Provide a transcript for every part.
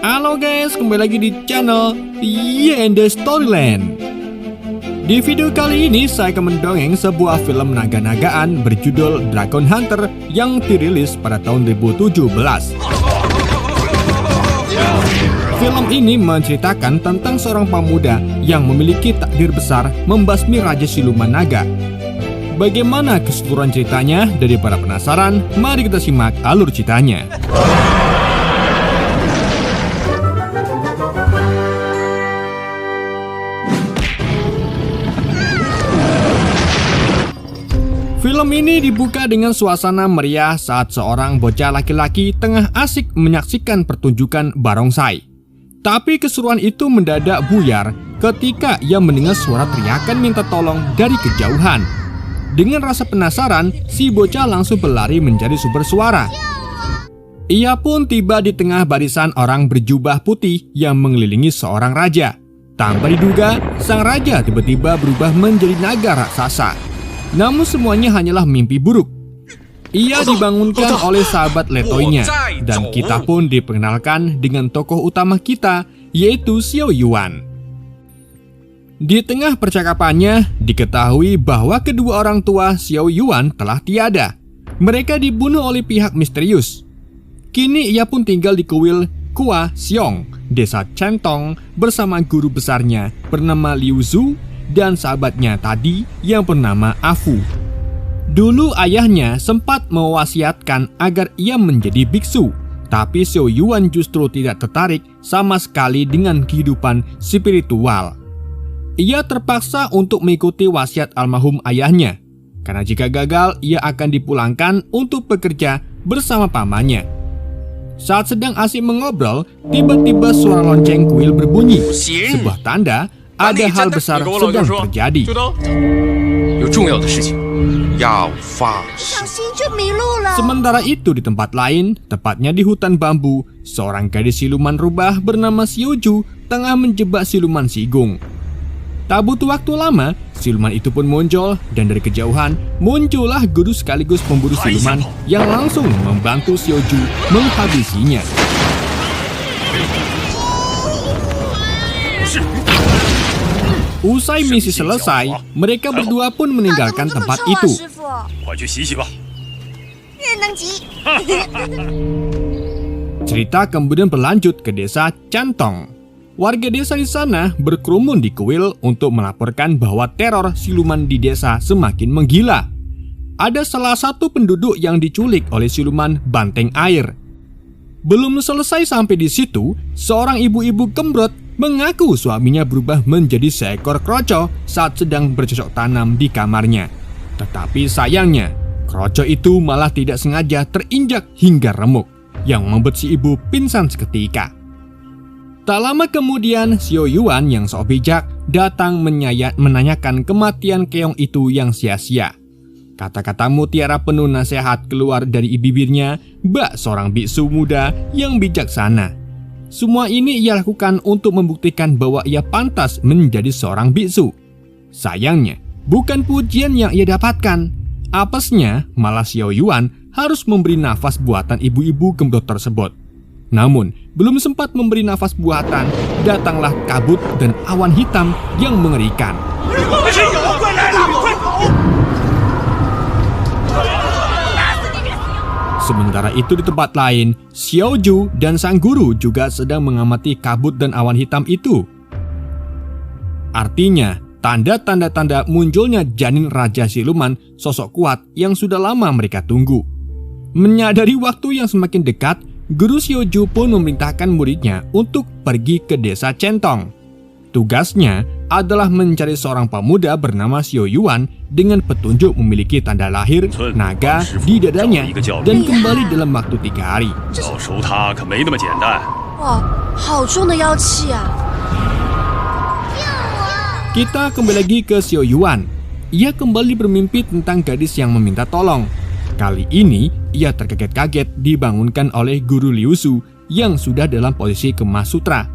Halo guys, kembali lagi di channel Yende Storyland. Di video kali ini saya akan mendongeng sebuah film naga-nagaan berjudul Dragon Hunter yang dirilis pada tahun 2017. Film ini menceritakan tentang seorang pemuda yang memiliki takdir besar membasmi Raja Siluman Naga. Bagaimana keseluruhan ceritanya? Daripada penasaran, mari kita simak alur ceritanya. Film ini dibuka dengan suasana meriah saat seorang bocah laki-laki tengah asik menyaksikan pertunjukan barongsai. Tapi keseruan itu mendadak buyar ketika ia mendengar suara teriakan minta tolong dari kejauhan. Dengan rasa penasaran, si bocah langsung berlari mencari sumber suara. Ia pun tiba di tengah barisan orang berjubah putih yang mengelilingi seorang raja. Tanpa diduga, sang raja tiba-tiba berubah menjadi naga raksasa. Namun semuanya hanyalah mimpi buruk. Ia dibangunkan oleh sahabat letoynya, dan kita pun diperkenalkan dengan tokoh utama kita, yaitu Xiao Yuan. Di tengah percakapannya, diketahui bahwa kedua orang tua Xiao Yuan telah tiada. Mereka dibunuh oleh pihak misterius. Kini ia pun tinggal di kuil Kua Xiong, desa Chentong, bersama guru besarnya bernama Liu Zhu dan sahabatnya tadi yang bernama Afu. Dulu ayahnya sempat mewasiatkan agar ia menjadi biksu, tapi Xiao Yuan justru tidak tertarik sama sekali dengan kehidupan spiritual. Ia terpaksa untuk mengikuti wasiat almarhum ayahnya, karena jika gagal ia akan dipulangkan untuk bekerja bersama pamannya. Saat sedang asik mengobrol, tiba-tiba suara lonceng kuil berbunyi, sebuah tanda ada hal besar sedang terjadi. Sementara itu di tempat lain, tepatnya di hutan bambu, seorang gadis siluman rubah bernama Xiuju tengah menjebak siluman Sigung. Tak butuh waktu lama, siluman itu pun muncul, dan dari kejauhan muncullah guru sekaligus pemburu siluman yang langsung membantu Xiuju menghabisinya. Usai misi selesai, mereka berdua pun meninggalkan tempat itu. Cerita kemudian berlanjut ke desa Chantong. Warga desa di sana berkerumun di kuil untuk melaporkan bahwa teror siluman di desa semakin menggila. Ada salah satu penduduk yang diculik oleh siluman banteng air. Belum selesai sampai di situ, seorang ibu-ibu gembrot mengaku suaminya berubah menjadi seekor kroco saat sedang bercocok tanam di kamarnya. Tetapi sayangnya, kroco itu malah tidak sengaja terinjak hingga remuk, yang membuat si ibu pingsan seketika. Tak lama kemudian, Xiao Yuan yang sok bijak datang menanyakan kematian keong itu yang sia-sia. Kata-kata mutiara penuh nasihat keluar dari bibirnya bak seorang biksu muda yang bijaksana. Semua ini ia lakukan untuk membuktikan bahwa ia pantas menjadi seorang biksu. Sayangnya, bukan pujian yang ia dapatkan. Apesnya, malah Xiao Yuan harus memberi nafas buatan ibu-ibu gembrot tersebut. Namun, belum sempat memberi nafas buatan, datanglah kabut dan awan hitam yang mengerikan. Sementara itu di tempat lain, Xiaoju dan sang guru juga sedang mengamati kabut dan awan hitam itu. Artinya, tanda-tanda munculnya janin Raja Siluman, sosok kuat yang sudah lama mereka tunggu. Menyadari waktu yang semakin dekat, Guru Xiaoju pun memerintahkan muridnya untuk pergi ke desa Chentong. Tugasnya adalah mencari seorang pemuda bernama Xiao Yuan dengan petunjuk memiliki tanda lahir naga di dadanya dan kembali dalam waktu 3 hari. Kita kembali lagi ke Xiao Yuan. Ia kembali bermimpi tentang gadis yang meminta tolong. Kali ini ia terkaget-kaget dibangunkan oleh Guru Liu Zhu yang sudah dalam posisi kemas sutra.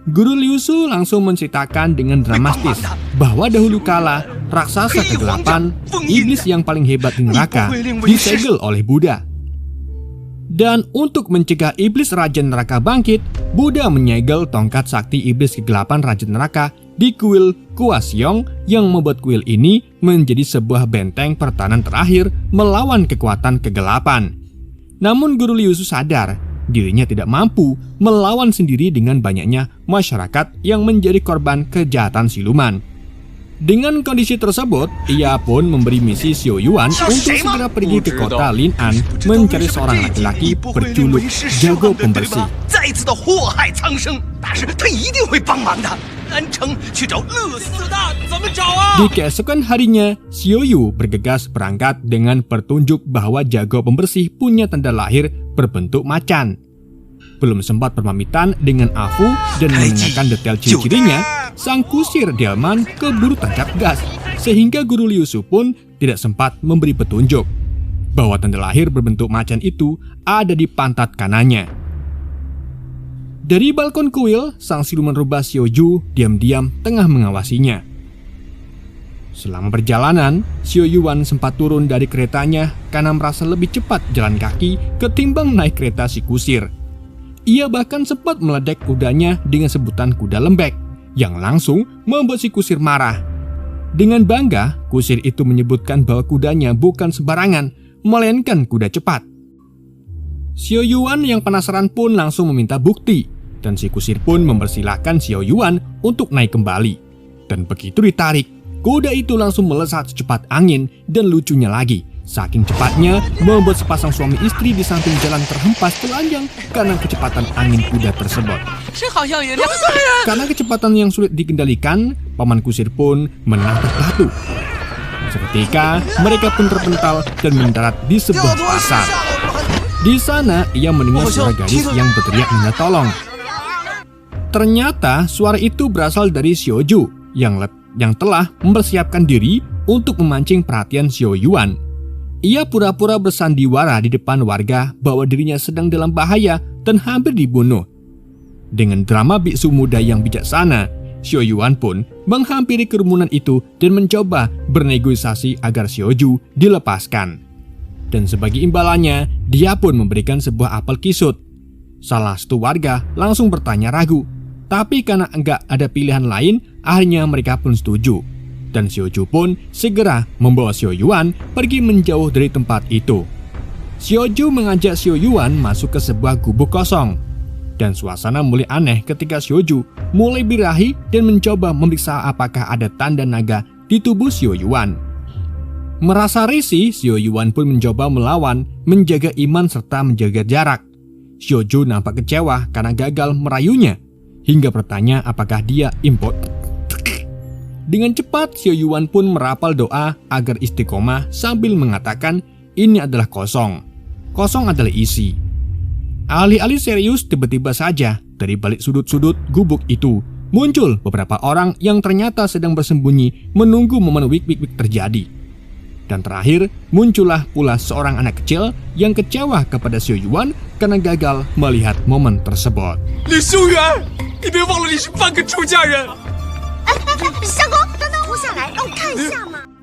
Guru Liu Zhu langsung menceritakan dengan dramatis bahwa dahulu kala raksasa kegelapan, iblis yang paling hebat di neraka, disegel oleh Buddha. Dan untuk mencegah iblis Raja Neraka bangkit, Buddha menyegel tongkat sakti iblis kegelapan Raja Neraka di kuil Kuaseong yang membuat kuil ini menjadi sebuah benteng pertahanan terakhir melawan kekuatan kegelapan. Namun Guru Liu Su sadar dirinya tidak mampu melawan sendiri dengan banyaknya masyarakat yang menjadi korban kejahatan siluman. Dengan kondisi tersebut, ia pun memberi misi Xiao Yuan untuk segera pergi ke kota Lin'an mencari seorang laki-laki berjuluk Jago Pembersih. Di keesokan harinya, Xiao Yu bergegas berangkat dengan petunjuk bahwa Jago Pembersih punya tanda lahir berbentuk macan. Belum sempat berpamitan dengan Afu dan menanyakan detail ciri-cirinya, sang kusir delman keburu tancap gas, sehingga Guru Liu Su pun tidak sempat memberi petunjuk bahwa tanda lahir berbentuk macan itu ada di pantat kanannya. Dari balkon kuil, sang siluman rubah Xiao Ju diam-diam tengah mengawasinya. Selama perjalanan, Xiao Yuan sempat turun dari keretanya karena merasa lebih cepat jalan kaki ketimbang naik kereta si kusir. Ia bahkan sempat meledek kudanya dengan sebutan kuda lembek, yang langsung membuat si kusir marah. Dengan bangga, kusir itu menyebutkan bahwa kudanya bukan sembarangan, melainkan kuda cepat. Xiao Yuan yang penasaran pun langsung meminta bukti, dan si kusir pun mempersilahkan Xiao Yuan untuk naik kembali. Dan begitu ditarik, kuda itu langsung melesat secepat angin, dan lucunya lagi, saking cepatnya membuat sepasang suami istri di samping jalan terhempas telanjang karena kecepatan angin kuda tersebut. Karena kecepatan yang sulit dikendalikan, paman kusir pun menabrak batu. Seketika mereka pun terpental dan mendarat di sebuah pasar. Di sana ia mendengar suara gadis yang berteriak minta tolong. Ternyata suara itu berasal dari Xiao Ju yang telah mempersiapkan diri untuk memancing perhatian Xiao Yuan. Ia pura-pura bersandiwara di depan warga bahwa dirinya sedang dalam bahaya dan hampir dibunuh. Dengan drama biksu muda yang bijaksana, Xiao Yuan pun menghampiri kerumunan itu dan mencoba bernegosiasi agar Xiao Ju dilepaskan. Dan sebagai imbalannya, dia pun memberikan sebuah apel kisut. Salah satu warga langsung bertanya ragu, tapi karena enggak ada pilihan lain, akhirnya mereka pun setuju. Dan Xiao Ju pun segera membawa Xiao Yuan pergi menjauh dari tempat itu. Xiao Ju mengajak Xiao Yuan masuk ke sebuah gubuk kosong. Dan suasana mulai aneh ketika Xiao Ju mulai birahi dan mencoba memeriksa apakah ada tanda naga di tubuh Xiao Yuan. Merasa risih, Xiao Yuan pun mencoba melawan, menjaga iman serta menjaga jarak. Xiao Ju nampak kecewa karena gagal merayunya, hingga bertanya apakah dia impot. Dengan cepat, Xiao Yuan pun merapal doa agar istiqomah sambil mengatakan ini adalah kosong. Kosong adalah isi. Alih-alih serius, tiba-tiba saja dari balik sudut-sudut gubuk itu muncul beberapa orang yang ternyata sedang bersembunyi menunggu momen wik-wik terjadi. Dan terakhir, muncullah pula seorang anak kecil yang kecewa kepada Xiao Yuan karena gagal melihat momen tersebut. Li Xiaoyuan,你别忘了你是半个出家人。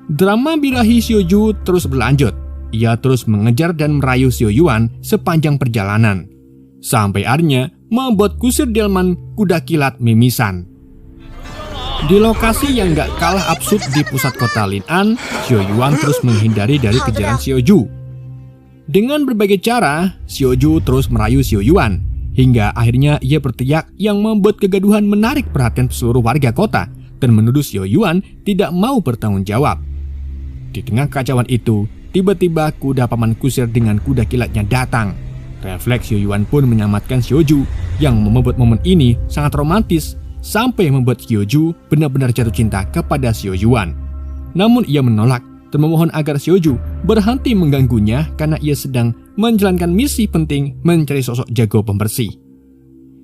Drama birahi Xiao Ju terus berlanjut. Ia terus mengejar dan merayu Xiao Yuan sepanjang perjalanan, sampai akhirnya membuat kusir delman kuda kilat mimisan. Di lokasi yang gak kalah absurd di pusat kota Lin'an, Xiao Yuan terus menghindari dari kejaran Xiao Ju. Dengan berbagai cara, Xiao Ju terus merayu Xiao Yuan, hingga akhirnya ia berteriak yang membuat kegaduhan menarik perhatian seluruh warga kota dan menuduh Xiao Yuan tidak mau bertanggung jawab. Di tengah kekacauan itu, tiba-tiba kuda paman kusir dengan kuda kilatnya datang. Refleks Xiao Yuan pun menyelamatkan Xiao Ju yang membuat momen ini sangat romantis sampai membuat Xiao Ju benar-benar jatuh cinta kepada Xiao Yuan. Namun ia menolak dan memohon agar Xiao Ju berhenti mengganggunya karena ia sedang menjalankan misi penting mencari sosok jago pembersih.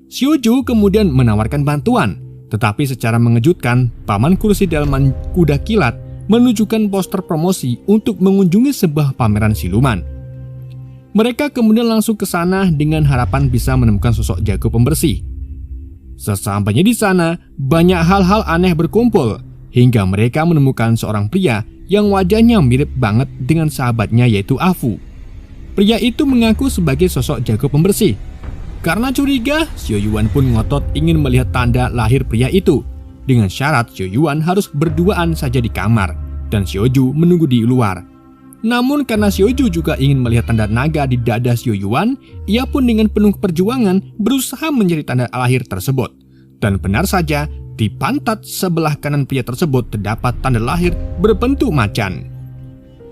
Xiao Ju kemudian menawarkan bantuan, tetapi secara mengejutkan, paman kursi delman kuda kilat menunjukkan poster promosi untuk mengunjungi sebuah pameran siluman. Mereka kemudian langsung ke sana dengan harapan bisa menemukan sosok jago pembersih. Sesampainya di sana, banyak hal-hal aneh berkumpul, hingga mereka menemukan seorang pria yang wajahnya mirip banget dengan sahabatnya yaitu Afu. Pria itu mengaku sebagai sosok jago pembersih. Karena curiga, Xiao Yuan pun ngotot ingin melihat tanda lahir pria itu. Dengan syarat Xiao Yuan harus berduaan saja di kamar dan Xiao Ju menunggu di luar. Namun karena Xiao Ju juga ingin melihat tanda naga di dada Xiao Yuan, ia pun dengan penuh perjuangan berusaha mencari tanda lahir tersebut. Dan benar saja, di pantat sebelah kanan pria tersebut terdapat tanda lahir berbentuk macan.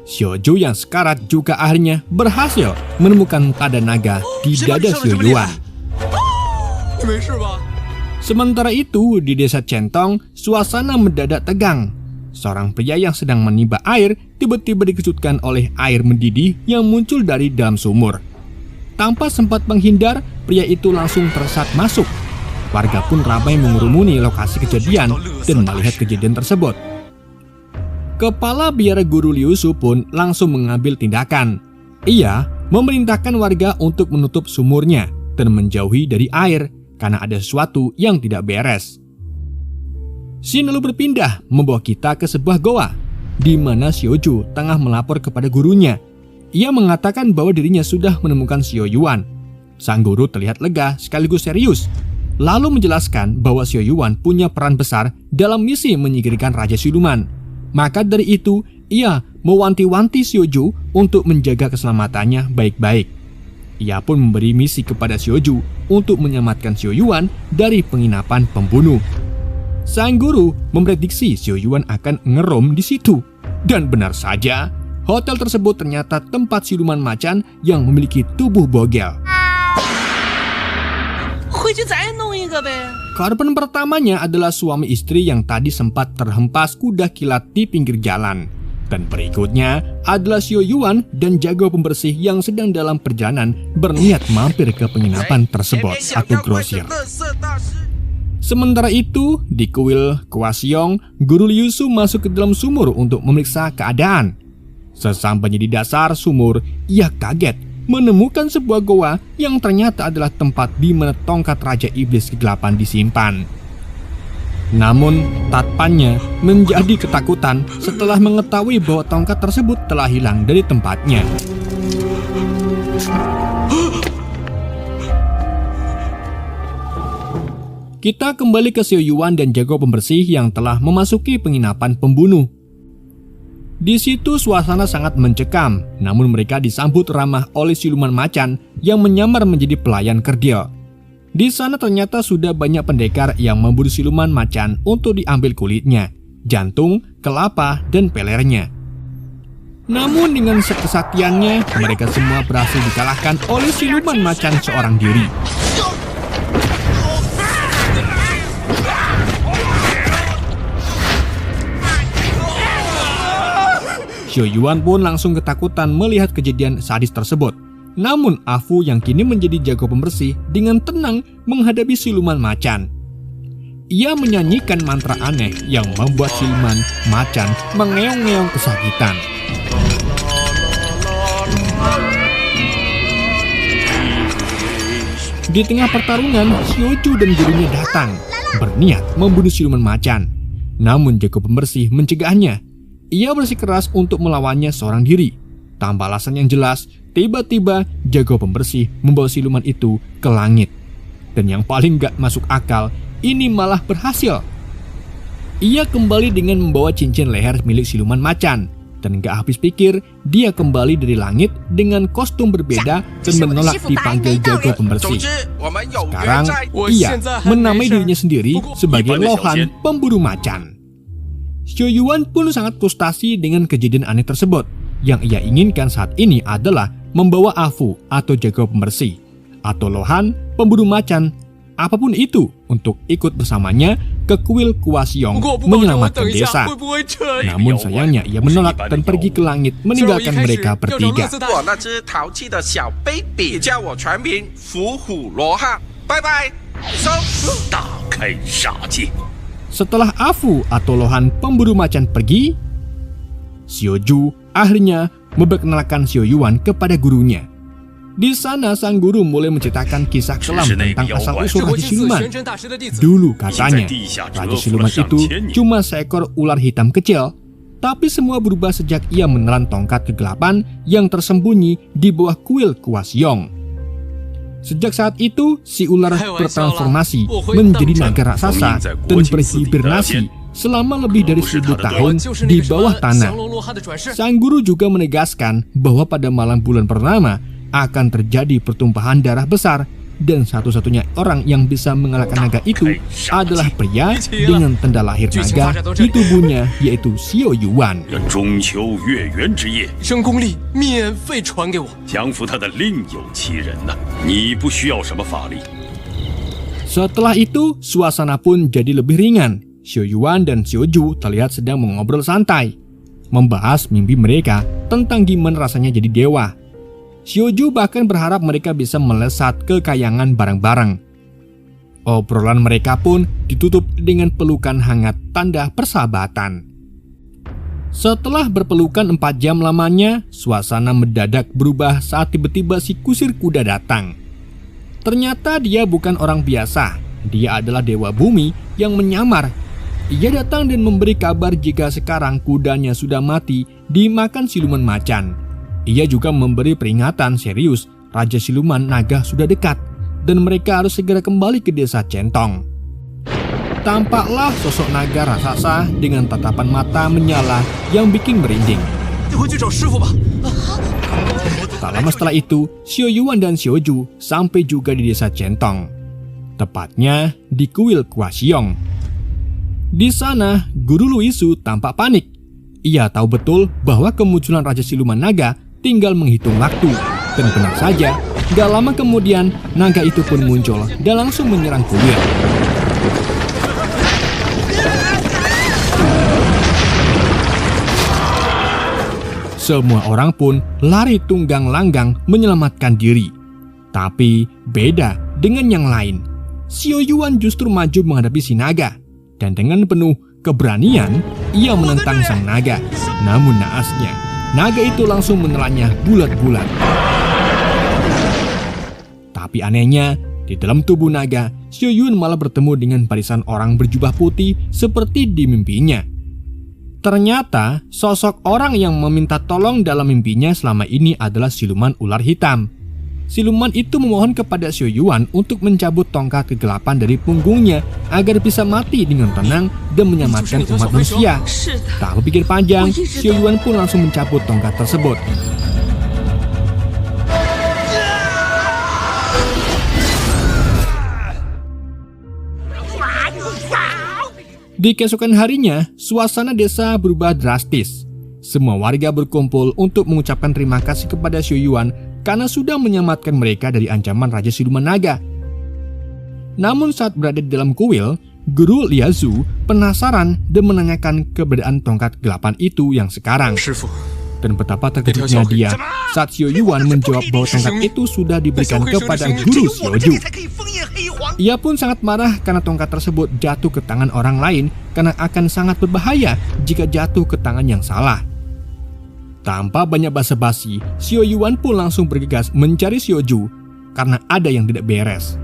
Xiao Ju yang sekarat juga akhirnya berhasil menemukan tanda naga di dada Xiao Yuan. Sementara itu, di desa Centong, suasana mendadak tegang. Seorang pria yang sedang menimba air tiba-tiba dikejutkan oleh air mendidih yang muncul dari dalam sumur. Tanpa sempat menghindar, pria itu langsung tersesat masuk. Warga pun ramai mengerumuni lokasi kejadian dan melihat kejadian tersebut. Kepala biara guru Liu Su pun langsung mengambil tindakan. Ia memerintahkan warga untuk menutup sumurnya dan menjauhi dari air karena ada sesuatu yang tidak beres. Xin lalu berpindah membawa kita ke sebuah goa, di mana Xiao Ju tengah melapor kepada gurunya. Ia mengatakan bahwa dirinya sudah menemukan Xiao Yuan. Sang guru terlihat lega sekaligus serius, lalu menjelaskan bahwa Xiao Yuan punya peran besar dalam misi menyingkirkan Raja Siluman. Maka dari itu, ia mewanti-wanti Xiao Ju untuk menjaga keselamatannya baik-baik. Ia pun memberi misi kepada Xiao Ju untuk menyelamatkan Xiao Yuan dari penginapan pembunuh. Sang guru memprediksi Xiao Yuan akan ngerom di situ. Dan benar saja, hotel tersebut ternyata tempat siluman macan yang memiliki tubuh bogel. Korban pertamanya adalah suami istri yang tadi sempat terhempas kuda kilat di pinggir jalan. Dan berikutnya adalah Xiao Yuan dan jago pembersih yang sedang dalam perjalanan berniat mampir ke penginapan tersebut atau grosir. Sementara itu, di kuil Kuasiong, guru Liu Su masuk ke dalam sumur untuk memeriksa keadaan. Sesampainya di dasar sumur, ia kaget menemukan sebuah goa yang ternyata adalah tempat di mana tongkat Raja Iblis Kegelapan disimpan. Namun, tatpannya menjadi ketakutan setelah mengetahui bahwa tongkat tersebut telah hilang dari tempatnya. Kita kembali ke Xiao Yuan dan jago pembersih yang telah memasuki penginapan pembunuh. Di situ suasana sangat mencekam, namun mereka disambut ramah oleh siluman macan yang menyamar menjadi pelayan kerdil. Di sana ternyata sudah banyak pendekar yang memburu siluman macan untuk diambil kulitnya, jantung, kelapa, dan pelernya. Namun dengan kesaktiannya, mereka semua berhasil dikalahkan oleh siluman macan seorang diri. Xiao Yuan pun langsung ketakutan melihat kejadian sadis tersebut. Namun Afu yang kini menjadi jago pembersih dengan tenang menghadapi siluman macan. Ia menyanyikan mantra aneh yang membuat siluman macan mengeong-ngeong kesakitan. Di tengah pertarungan, Xiao Ju dan gurunya datang, berniat membunuh siluman macan. Namun jago pembersih mencegahnya. Ia bersikeras untuk melawannya seorang diri. Tanpa alasan yang jelas, tiba-tiba jago pembersih membawa siluman itu ke langit. Dan yang paling gak masuk akal, ini malah berhasil. Ia kembali dengan membawa cincin leher milik siluman macan. Dan gak habis pikir, dia kembali dari langit dengan kostum berbeda dan menolak dipanggil jago pembersih. Sekarang, ia menamai dirinya sendiri sebagai Lohan pemburu macan. Xiao Yuan pun sangat frustasi dengan kejadian aneh tersebut. Yang ia inginkan saat ini adalah membawa Afu atau jago pembersih, atau Lohan pemburu macan, apapun itu, untuk ikut bersamanya ke kuil Kuasiong menyelamatkan desa. Namun sayangnya ia menolak dan pergi ke langit meninggalkan mereka bertiga. Setelah Afu atau Lohan pemburu macan pergi, Xiao Ju akhirnya memperkenalkan Xiao Yuan kepada gurunya. Di sana sang guru mulai menceritakan kisah kelam tentang asal-usul Raja Siluman. Dulu katanya, Raja Siluman itu cuma seekor ular hitam kecil. Tapi semua berubah sejak ia menelan tongkat kegelapan yang tersembunyi di bawah kuil Hwaseong. Sejak saat itu, si ular bertransformasi menjadi naga raksasa dan berhibernasi selama lebih dari 1000 tahun di bawah tanah. Sang guru juga menegaskan bahwa pada malam bulan purnama akan terjadi pertumpahan darah besar, dan satu-satunya orang yang bisa mengalahkan naga itu adalah pria dengan tanda lahir naga di tubuhnya, yaitu Xiao Yuan. Setelah itu, suasana pun jadi lebih ringan. Xiao Yuan dan Xiao Ju terlihat sedang mengobrol santai, membahas mimpi mereka tentang gimana rasanya jadi dewa. Xiao Ju bahkan berharap mereka bisa melesat kekayangan bareng-bareng. Obrolan mereka pun ditutup dengan pelukan hangat tanda persahabatan. Setelah berpelukan 4 jam lamanya, suasana mendadak berubah saat tiba-tiba si kusir kuda datang. Ternyata dia bukan orang biasa, dia adalah dewa bumi yang menyamar. Ia datang dan memberi kabar jika sekarang kudanya sudah mati dimakan siluman macan. Ia juga memberi peringatan serius, Raja Siluman Naga sudah dekat dan mereka harus segera kembali ke desa Centong. Tampaklah sosok naga raksasa dengan tatapan mata menyala yang bikin merinding. Tak lama setelah itu, Xiao Yuan dan Xiao Ju sampai juga di desa Centong, tepatnya di kuil Hwaseong. Di sana, Guru Luisu tampak panik. Ia tahu betul bahwa kemunculan Raja Siluman Naga tinggal menghitung waktu. Dan benar saja, gak lama kemudian naga itu pun muncul dan langsung menyerang kuil. Semua orang pun lari tunggang langgang menyelamatkan diri. Tapi beda dengan yang lain. Xiao Yuan justru maju menghadapi si naga. Dan dengan penuh keberanian, ia menentang sang naga. Namun naasnya, naga itu langsung menelannya bulat-bulat. Tapi anehnya, di dalam tubuh naga, Xiao Yuan malah bertemu dengan barisan orang berjubah putih seperti di mimpinya. Ternyata, sosok orang yang meminta tolong dalam mimpinya selama ini adalah siluman ular hitam. Siluman itu memohon kepada Xiao Yuan untuk mencabut tongkat kegelapan dari punggungnya agar bisa mati dengan tenang dan menyelamatkan umat manusia. Tak berpikir panjang, Xiao Yuan pun langsung mencabut tongkat tersebut. Di keesokan harinya, suasana desa berubah drastis. Semua warga berkumpul untuk mengucapkan terima kasih kepada Xiao Yuan karena sudah menyelamatkan mereka dari ancaman Raja Siluman Naga. Namun saat berada di dalam kuil, Guru Liazu penasaran dan menanyakan keberadaan tongkat kegelapan itu yang sekarang. Dan betapa terkejutnya dia saat Xiao Yuan menjawab bahwa tongkat itu sudah diberikan kepada Guru Xiao Ju. Ia pun sangat marah karena tongkat tersebut jatuh ke tangan orang lain karena akan sangat berbahaya jika jatuh ke tangan yang salah. Tanpa banyak basa-basi, Xiao Yuan pun langsung bergegas mencari Xiao Ju karena ada yang tidak beres.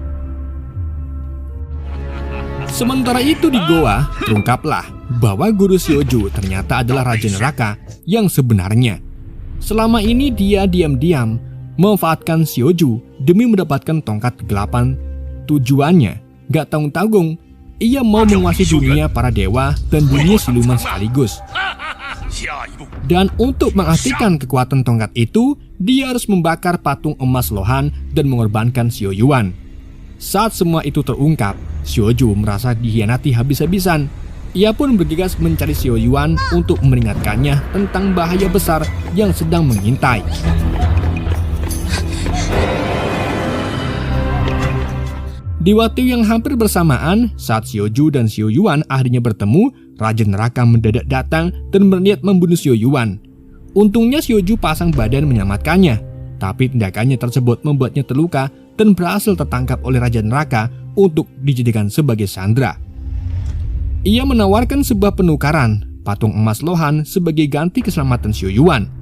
Sementara itu di goa, terungkaplah bahwa Guru Xiao Ju ternyata adalah Raja Neraka yang sebenarnya. Selama ini dia diam-diam memanfaatkan Xiao Ju demi mendapatkan tongkat kegelapan. Tujuannya gak tanggung-tanggung, ia mau menguasai dunia para dewa dan dunia siluman sekaligus. Dan untuk mengaktifkan kekuatan tongkat itu, dia harus membakar patung emas Lohan dan mengorbankan Xiao Yuan. Saat semua itu terungkap, Xiao Ju merasa dikhianati habis-habisan. Ia pun bergegas mencari Xiao Yuan untuk memperingatkannya tentang bahaya besar yang sedang mengintai. Di waktu yang hampir bersamaan, saat Xiao Ju dan Xiao Yuan akhirnya bertemu, Raja Neraka mendadak datang dan berniat membunuh Xiao Yuan. Untungnya Xiao Ju pasang badan menyelamatkannya, tapi tindakannya tersebut membuatnya terluka dan berhasil tertangkap oleh Raja Neraka untuk dijadikan sebagai sandera. Ia menawarkan sebuah penukaran, patung emas Lohan sebagai ganti keselamatan Xiao Yuan.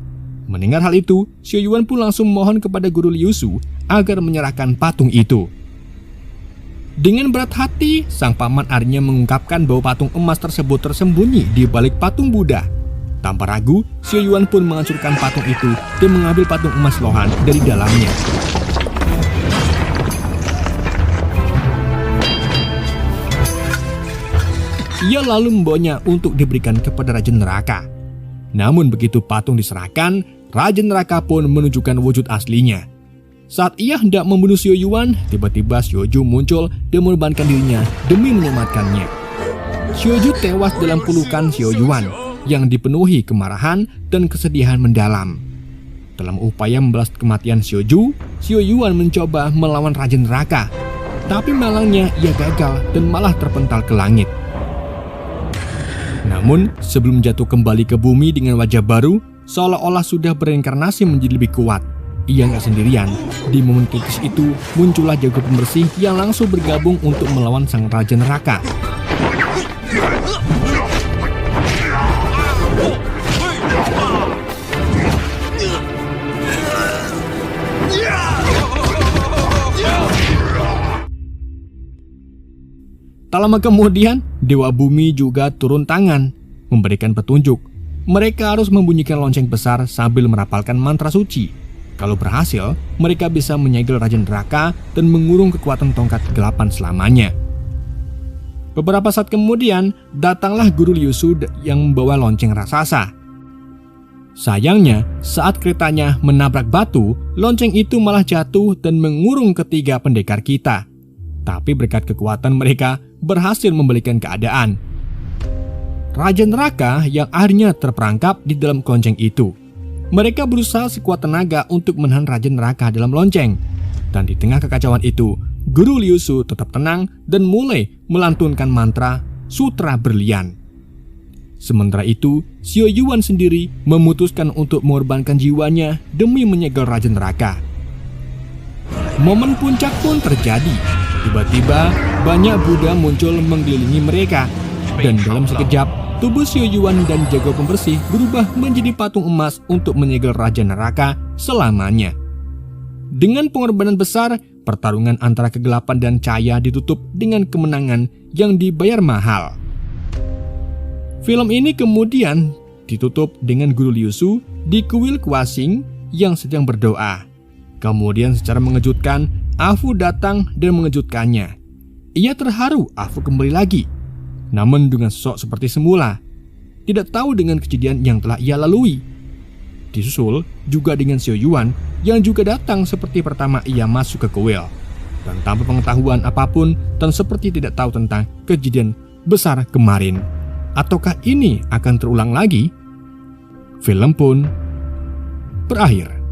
Mendengar hal itu, Xiao Yuan pun langsung mohon kepada Guru Liusu agar menyerahkan patung itu. Dengan berat hati, sang paman akhirnya mengungkapkan bahwa patung emas tersebut tersembunyi di balik patung Buddha. Tanpa ragu, Xiao Yuan pun menghancurkan patung itu dan mengambil patung emas lohan dari dalamnya. Ia lalu membawanya untuk diberikan kepada Raja Neraka. Namun begitu patung diserahkan, Raja Neraka pun menunjukkan wujud aslinya. Saat ia hendak membunuh Xiao Yuan, tiba-tiba Xiao Ju muncul dan mengorbankan dirinya demi menyelamatkannya. Xiao Ju tewas dalam pelukan Xiao Yuan yang dipenuhi kemarahan dan kesedihan mendalam. Dalam upaya membalas kematian Xiao Ju, Xiao Yuan mencoba melawan Raja Neraka. Tapi malangnya ia gagal dan malah terpental ke langit. Namun, sebelum jatuh kembali ke bumi dengan wajah baru, seolah-olah sudah bereinkarnasi menjadi lebih kuat. Ia nggak sendirian. Di momen kritis itu, muncullah jago pembersih yang langsung bergabung untuk melawan sang Raja Neraka. Tak lama kemudian, Dewa Bumi juga turun tangan, memberikan petunjuk. Mereka harus membunyikan lonceng besar sambil merapalkan mantra suci. Kalau berhasil, mereka bisa menyegel Raja Neraka dan mengurung kekuatan tongkat kegelapan selamanya. Beberapa saat kemudian, datanglah Guru Liu Shu yang membawa lonceng raksasa. Sayangnya, saat keretanya menabrak batu, lonceng itu malah jatuh dan mengurung ketiga pendekar kita. Tapi berkat kekuatan mereka berhasil membalikan keadaan. Raja Neraka yang akhirnya terperangkap di dalam lonceng itu. Mereka berusaha sekuat tenaga untuk menahan Raja Neraka dalam lonceng. Dan di tengah kekacauan itu, Guru Liu Shu tetap tenang dan mulai melantunkan mantra Sutra Berlian. Sementara itu, Xiao Yuan sendiri memutuskan untuk mengorbankan jiwanya demi menyegel Raja Neraka. Momen puncak pun terjadi. Tiba-tiba, banyak Buddha muncul mengelilingi mereka. Dan dalam sekejap, tubuh Xiao Yuan dan jago pembersih berubah menjadi patung emas untuk menyegel Raja Neraka selamanya. Dengan pengorbanan besar, pertarungan antara kegelapan dan cahaya ditutup dengan kemenangan yang dibayar mahal. Film ini kemudian ditutup dengan Guru Liu Shu di kuil Kuasing yang sedang berdoa. Kemudian secara mengejutkan, Afu datang dan mengejutkannya. Ia terharu Afu kembali lagi, namun dengan sosok seperti semula, tidak tahu dengan kejadian yang telah ia lalui. Disusul juga dengan Xiao Yuan yang juga datang seperti pertama ia masuk ke kuil, dan tanpa pengetahuan apapun dan seperti tidak tahu tentang kejadian besar kemarin. Ataukah ini akan terulang lagi? Film pun berakhir.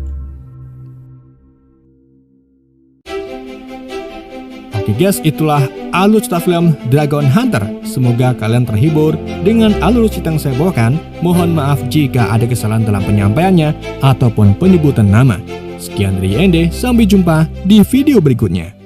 Oke guys, itulah alur cerita film Dragon Hunter. Semoga kalian terhibur dengan alur cerita yang saya bawakan. Mohon maaf jika ada kesalahan dalam penyampaiannya ataupun penyebutan nama. Sekian dari Ende, sampai jumpa di video berikutnya.